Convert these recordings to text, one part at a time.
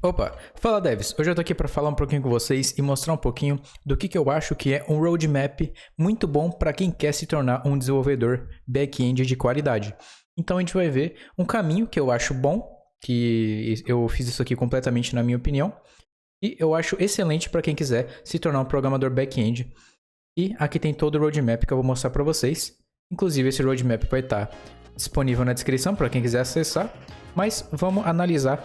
Opa, fala devs, hoje eu tô aqui para falar um pouquinho com vocês e mostrar um pouquinho do que eu acho que é um roadmap muito bom para quem quer se tornar um desenvolvedor back-end de qualidade. Então a gente vai ver um caminho que eu acho bom, que eu fiz isso aqui completamente na minha opinião, e eu acho excelente para quem quiser se tornar um programador back-end. E aqui tem todo o roadmap que eu vou mostrar para vocês. Inclusive esse roadmap vai estar disponível na descrição para quem quiser acessar. Mas vamos analisar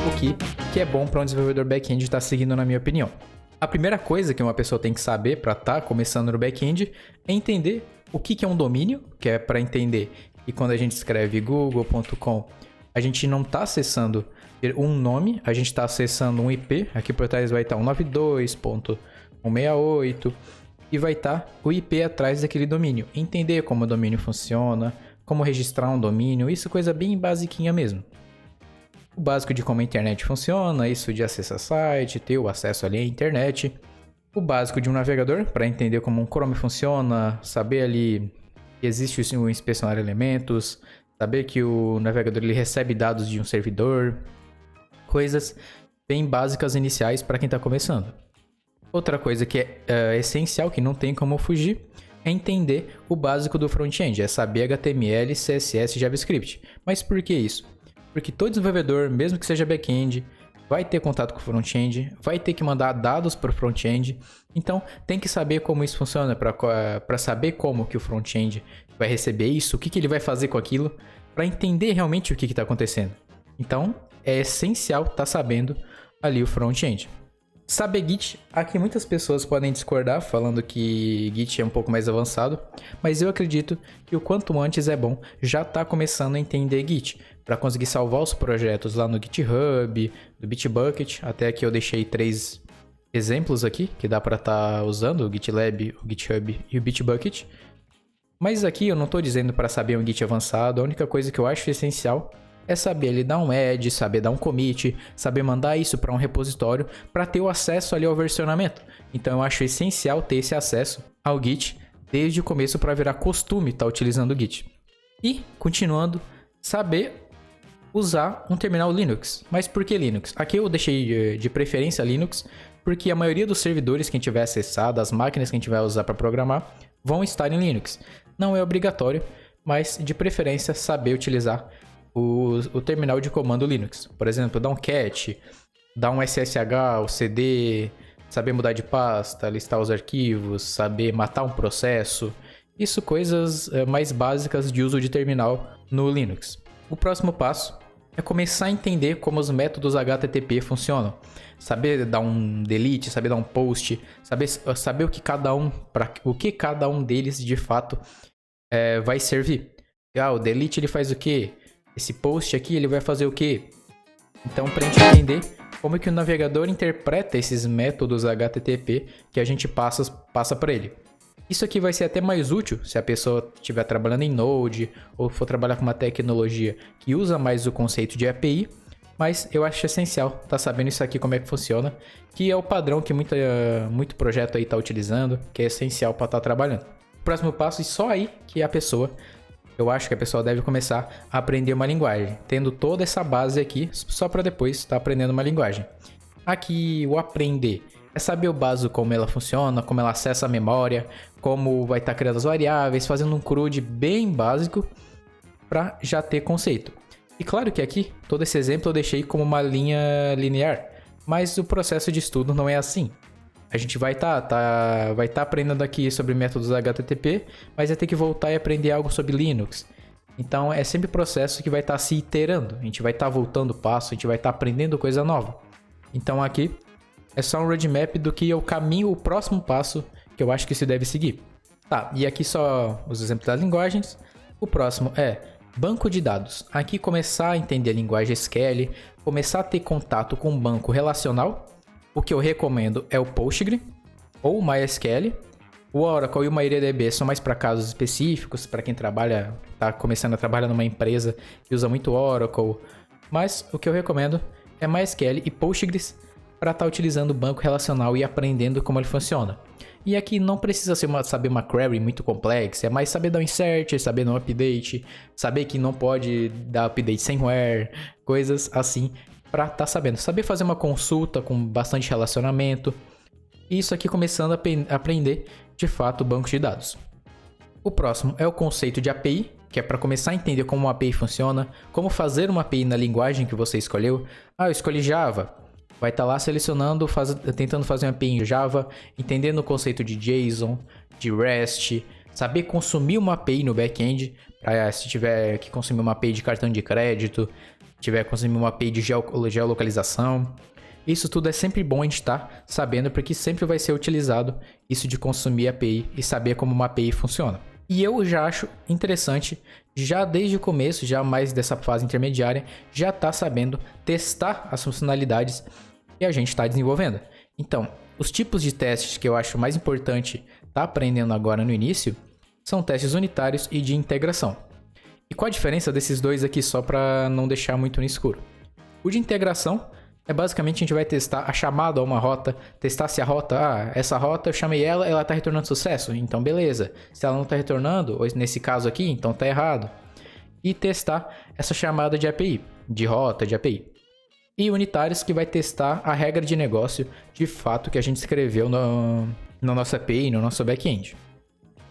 o que é bom para um desenvolvedor back-end estar seguindo, na minha opinião. A primeira coisa que uma pessoa tem que saber para estar começando no back-end é entender o que é um domínio, que é para entender que quando a gente escreve google.com, a gente não está acessando um nome, a gente está acessando um IP. Aqui por trás vai estar 192.168 e vai estar o IP atrás daquele domínio. Entender como o domínio funciona, como registrar um domínio, isso é coisa bem basiquinha mesmo. O básico de como a internet funciona, isso de acessar site, ter o acesso ali à internet. O básico de um navegador, para entender como um Chrome funciona, saber ali que existe o inspecionar elementos, saber que o navegador ele recebe dados de um servidor, coisas bem básicas iniciais para quem está começando. Outra coisa que é essencial, que não tem como fugir, é entender o básico do front-end, é saber HTML, CSS e JavaScript. Mas por que isso? Porque todo desenvolvedor, mesmo que seja back-end, vai ter contato com o front-end, vai ter que mandar dados para o front-end. Então, tem que saber como isso funciona, para saber como que o front-end vai receber isso, o que ele vai fazer com aquilo, para entender realmente o que está acontecendo. Então, é essencial estar sabendo ali o front-end. Saber Git, aqui muitas pessoas podem discordar falando que Git é um pouco mais avançado, mas eu acredito que o quanto antes é bom já estar começando a entender Git, para conseguir salvar os projetos lá no GitHub, no Bitbucket. Até aqui eu deixei 3 exemplos aqui que dá para estar usando, o GitLab, o GitHub e o Bitbucket. Mas aqui eu não estou dizendo para saber um Git avançado, a única coisa que eu acho essencial é saber ali dar um add, saber dar um commit, saber mandar isso para um repositório para ter o acesso ali ao versionamento. Então eu acho essencial ter esse acesso ao Git desde o começo para virar costume estar utilizando o Git. E, continuando, saber usar um terminal Linux. Mas por que Linux? Aqui eu deixei de preferência Linux porque a maioria dos servidores que a gente tiver acessado, as máquinas que a gente vai usar para programar, vão estar em Linux. Não é obrigatório, mas de preferência saber utilizar o terminal de comando Linux. Por exemplo, dar um cat, dar um SSH, o CD, saber mudar de pasta, listar os arquivos, saber matar um processo. Isso coisas mais básicas de uso de terminal no Linux. O próximo passo é começar a entender como os métodos HTTP funcionam. Saber dar um delete, saber dar um post, saber o que cada um deles de fato vai servir. O delete ele faz o quê? Esse post aqui, ele vai fazer o quê? Então, para a gente entender como é que o navegador interpreta esses métodos HTTP que a gente passa para ele. Isso aqui vai ser até mais útil se a pessoa estiver trabalhando em Node ou for trabalhar com uma tecnologia que usa mais o conceito de API, mas eu acho essencial estar sabendo isso aqui, como é que funciona, que é o padrão que muito projeto aí está utilizando, que é essencial para estar trabalhando. O próximo passo, e só aí que eu acho que a pessoa deve começar a aprender uma linguagem, tendo toda essa base aqui, só para depois estar aprendendo uma linguagem. Aqui, o aprender é saber o básico, como ela funciona, como ela acessa a memória, como vai estar criando as variáveis, fazendo um CRUD bem básico para já ter conceito. E claro que aqui, todo esse exemplo eu deixei como uma linha linear, mas o processo de estudo não é assim. A gente vai estar aprendendo aqui sobre métodos HTTP, mas vai ter que voltar e aprender algo sobre Linux. Então é sempre processo que vai estar se iterando. A gente vai estar voltando o passo, a gente vai estar aprendendo coisa nova. Então aqui é só um roadmap do que é o próximo passo que eu acho que se deve seguir. Tá, e aqui só os exemplos das linguagens. O próximo é banco de dados. Aqui começar a entender a linguagem SQL, começar a ter contato com um banco relacional. O que eu recomendo é o Postgre ou o MySQL. O Oracle e o MariaDB são mais para casos específicos, para quem está começando a trabalhar numa empresa que usa muito Oracle. Mas o que eu recomendo é MySQL e Postgres para estar utilizando o banco relacional e aprendendo como ele funciona. E aqui não precisa saber uma query muito complexa, é mais saber dar um insert, saber dar um update, saber que não pode dar update sem where, coisas assim para estar sabendo. Saber fazer uma consulta com bastante relacionamento. E isso aqui começando a aprender, de fato, banco de dados. O próximo é o conceito de API, que é para começar a entender como uma API funciona, como fazer uma API na linguagem que você escolheu. Ah, eu escolhi Java. Vai estar lá selecionando, tentando fazer uma API em Java, entendendo o conceito de JSON, de REST, saber consumir uma API no back-end, se tiver que consumir uma API de cartão de crédito, tiver que consumir uma API de geolocalização. Isso tudo é sempre bom a gente estar sabendo, porque sempre vai ser utilizado isso de consumir API e saber como uma API funciona. E eu já acho interessante, já desde o começo, já mais dessa fase intermediária, já estar sabendo testar as funcionalidades que a gente está desenvolvendo. Então, os tipos de testes que eu acho mais importante estar aprendendo agora no início são testes unitários e de integração. E qual a diferença desses dois aqui, só para não deixar muito no escuro? O de integração é basicamente a gente vai testar a chamada a uma rota, testar se a rota, essa rota eu chamei ela está retornando sucesso, então beleza. Se ela não está retornando, ou nesse caso aqui, então está errado. E testar essa chamada de API, de rota, de API. E unitários, que vai testar a regra de negócio de fato que a gente escreveu na nossa API, no nosso back-end.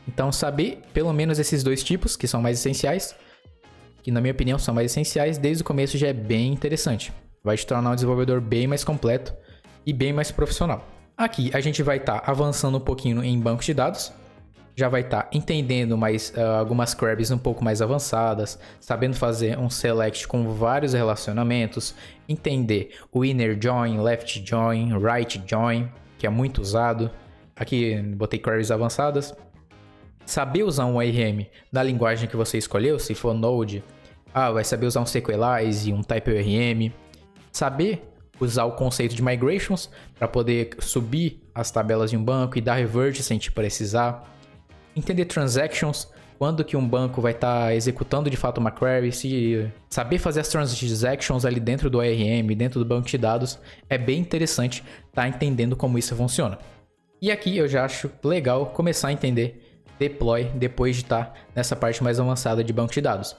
Então saber pelo menos esses dois tipos, que são mais essenciais, que na minha opinião são mais essenciais, desde o começo já é bem interessante. Vai te tornar um desenvolvedor bem mais completo e bem mais profissional. Aqui a gente vai estar avançando um pouquinho em bancos de dados. Já vai estar entendendo mais algumas queries um pouco mais avançadas, sabendo fazer um select com vários relacionamentos, entender o inner join, left join, right join, que é muito usado. Aqui botei queries avançadas. Saber usar um ORM na linguagem que você escolheu, se for Node, vai saber usar um Sequelize, um TypeORM. Saber usar o conceito de migrations para poder subir as tabelas de um banco e dar revert se a gente precisar. Entender transactions, quando que um banco vai estar executando de fato uma query. Saber fazer as transactions ali dentro do ORM, dentro do banco de dados, é bem interessante estar entendendo como isso funciona. E aqui eu já acho legal começar a entender deploy depois de estar nessa parte mais avançada de banco de dados.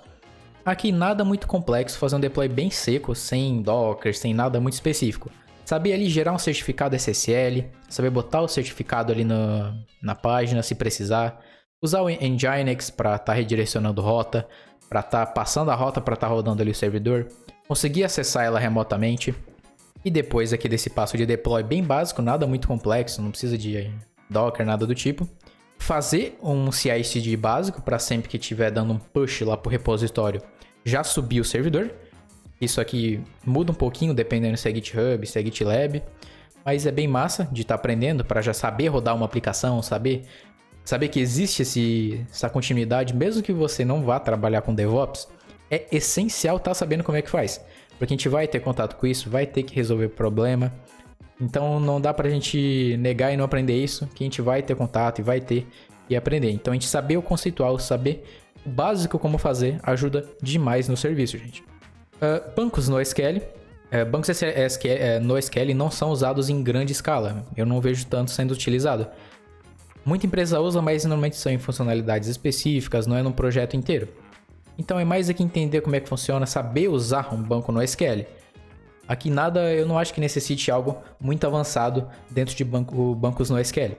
Aqui nada muito complexo, fazer um deploy bem seco, sem Docker, sem nada muito específico. Saber ali gerar um certificado SSL, saber botar o certificado ali na página se precisar. Usar o Nginx para estar redirecionando rota, para estar passando a rota para estar rodando ali o servidor. Conseguir acessar ela remotamente. E depois aqui desse passo de deploy bem básico, nada muito complexo, não precisa de Docker, nada do tipo. Fazer um CI/CD básico para sempre que estiver dando um push lá para o repositório, já subir o servidor. Isso aqui muda um pouquinho dependendo se é GitHub, se é GitLab, mas é bem massa de estar aprendendo para já saber rodar uma aplicação, saber que existe essa continuidade, mesmo que você não vá trabalhar com DevOps, é essencial estar sabendo como é que faz, porque a gente vai ter contato com isso, vai ter que resolver problema. Então não dá pra gente negar e não aprender isso, que a gente vai ter contato e vai ter que aprender. Então a gente saber o conceitual, saber o básico como fazer, ajuda demais no serviço, gente. Bancos NoSQL. Bancos NoSQL não são usados em grande escala. Eu não vejo tanto sendo utilizado. Muita empresa usa, mas normalmente são em funcionalidades específicas, não é num projeto inteiro. Então é mais aqui entender como é que funciona, saber usar um banco NoSQL. Aqui nada, eu não acho que necessite algo muito avançado dentro de bancos NoSQL.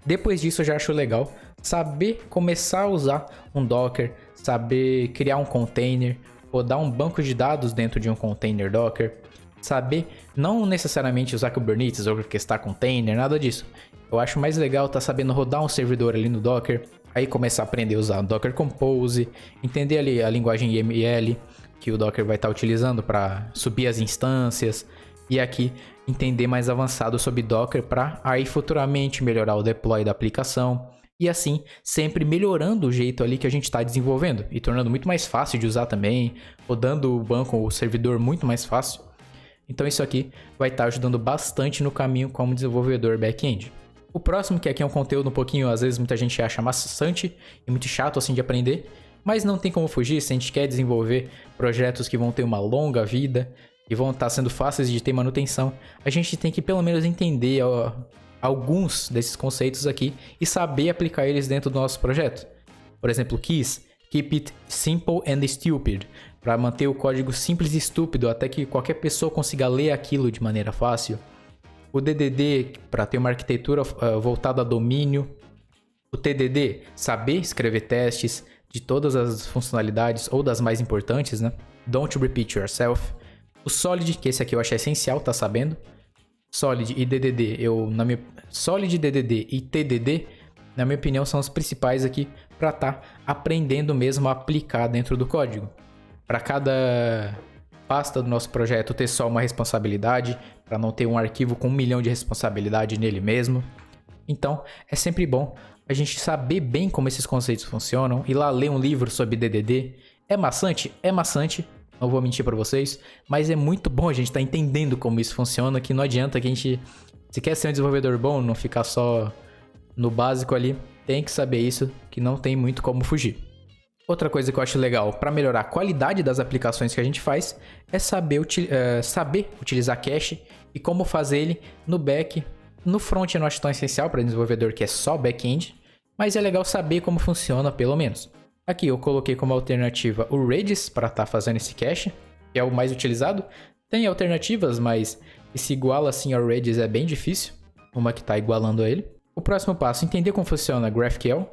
Depois disso eu já acho legal saber começar a usar um Docker, saber criar um container, rodar um banco de dados dentro de um container Docker, saber não necessariamente usar Kubernetes ou orquestrar container, nada disso. Eu acho mais legal estar sabendo rodar um servidor ali no Docker, aí começar a aprender a usar Docker Compose, entender ali a linguagem YAML, que o Docker vai estar utilizando para subir as instâncias, e aqui entender mais avançado sobre Docker para aí futuramente melhorar o deploy da aplicação, e assim sempre melhorando o jeito ali que a gente está desenvolvendo e tornando muito mais fácil de usar também, rodando o banco ou o servidor muito mais fácil. Então isso aqui vai estar ajudando bastante no caminho como desenvolvedor back-end. O próximo, que aqui é um conteúdo um pouquinho, às vezes muita gente acha maçante e muito chato assim de aprender, mas não tem como fugir se a gente quer desenvolver projetos que vão ter uma longa vida e vão estar sendo fáceis de ter manutenção. A gente tem que pelo menos entender alguns desses conceitos aqui e saber aplicar eles dentro do nosso projeto. Por exemplo, keys. Keep it simple and stupid, para manter o código simples e estúpido até que qualquer pessoa consiga ler aquilo de maneira fácil. O DDD, para ter uma arquitetura voltada a domínio. O TDD, saber escrever testes de todas as funcionalidades ou das mais importantes, né? Don't repeat yourself. O Solid, que esse aqui eu achei essencial, tá sabendo? Solid e DDD, Solid, DDD e TDD, na minha opinião, são os principais aqui para tá aprendendo mesmo a aplicar dentro do código. Para cada pasta do nosso projeto ter só uma responsabilidade, para não ter um arquivo com 1 milhão de responsabilidade nele mesmo. Então, é sempre bom a gente saber bem como esses conceitos funcionam, ir lá ler um livro sobre DDD. É maçante? É maçante, não vou mentir para vocês, mas é muito bom a gente estar entendendo como isso funciona, que não adianta que a gente, se quer ser um desenvolvedor bom, não ficar só no básico ali, tem que saber isso, que não tem muito como fugir. Outra coisa que eu acho legal para melhorar a qualidade das aplicações que a gente faz é saber utilizar cache e como fazer ele no back. No front eu não acho tão essencial para desenvolvedor que é só back-end, mas é legal saber como funciona pelo menos. Aqui eu coloquei como alternativa o Redis para estar fazendo esse cache, que é o mais utilizado. Tem alternativas, mas esse igual assim ao Redis é bem difícil, uma que está igualando a ele. O próximo passo, entender como funciona GraphQL.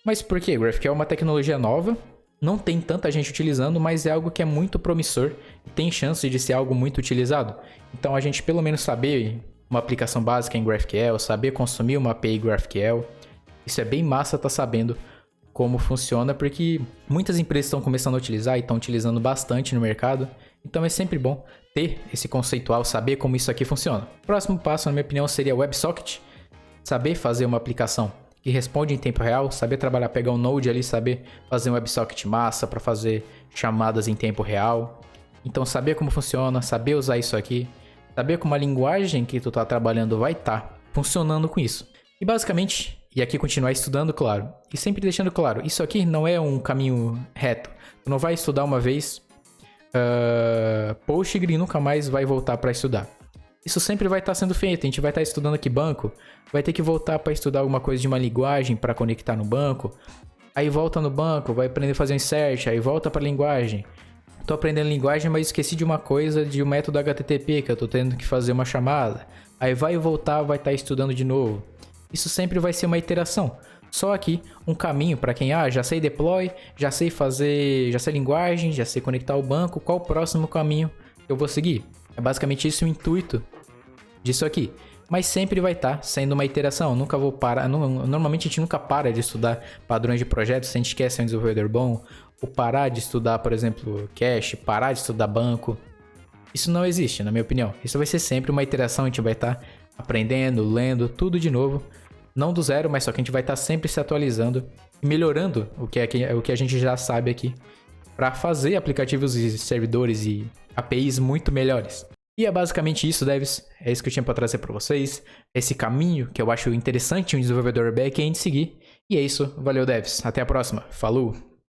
Mas por quê? GraphQL é uma tecnologia nova, não tem tanta gente utilizando, mas é algo que é muito promissor e tem chance de ser algo muito utilizado. Então a gente pelo menos saber uma aplicação básica em GraphQL, saber consumir uma API GraphQL, isso é bem massa tá sabendo como funciona, porque muitas empresas estão começando a utilizar e estão utilizando bastante no mercado, então é sempre bom ter esse conceitual, saber como isso aqui funciona. O próximo passo, na minha opinião, seria WebSocket, saber fazer uma aplicação que responde em tempo real, saber trabalhar, pegar um Node ali, saber fazer um WebSocket massa para fazer chamadas em tempo real. Então saber como funciona, saber usar isso aqui, saber como a linguagem que tu tá trabalhando vai estar funcionando com isso. E basicamente, e aqui continuar estudando, claro. E sempre deixando claro, isso aqui não é um caminho reto. Tu não vai estudar uma vez, Postgre nunca mais vai voltar para estudar. Isso sempre vai estar sendo feito. A gente vai estar estudando aqui banco, vai ter que voltar para estudar alguma coisa de uma linguagem para conectar no banco. Aí volta no banco, vai aprender a fazer um insert, aí volta para a linguagem. Tô aprendendo linguagem, mas esqueci de uma coisa, de um método HTTP, que eu tô tendo que fazer uma chamada. Aí vai voltar, vai estar estudando de novo. Isso sempre vai ser uma iteração. Só aqui, um caminho para quem, já sei deploy, já sei fazer, já sei linguagem, já sei conectar o banco, qual o próximo caminho que eu vou seguir? É basicamente isso o intuito disso aqui. Mas sempre vai estar sendo uma iteração. Nunca vou parar. Normalmente a gente nunca para de estudar padrões de projetos se a gente quer ser um desenvolvedor bom. Ou parar de estudar, por exemplo, cache, parar de estudar banco. Isso não existe, na minha opinião. Isso vai ser sempre uma iteração. A gente vai estar aprendendo, lendo, tudo de novo. Não do zero, mas só que a gente vai estar sempre se atualizando e melhorando o que a gente já sabe aqui, para fazer aplicativos e servidores e APIs muito melhores. E é basicamente isso, devs. É isso que eu tinha para trazer para vocês. Esse caminho que eu acho interessante um desenvolvedor back-end seguir. E é isso. Valeu, devs. Até a próxima. Falou!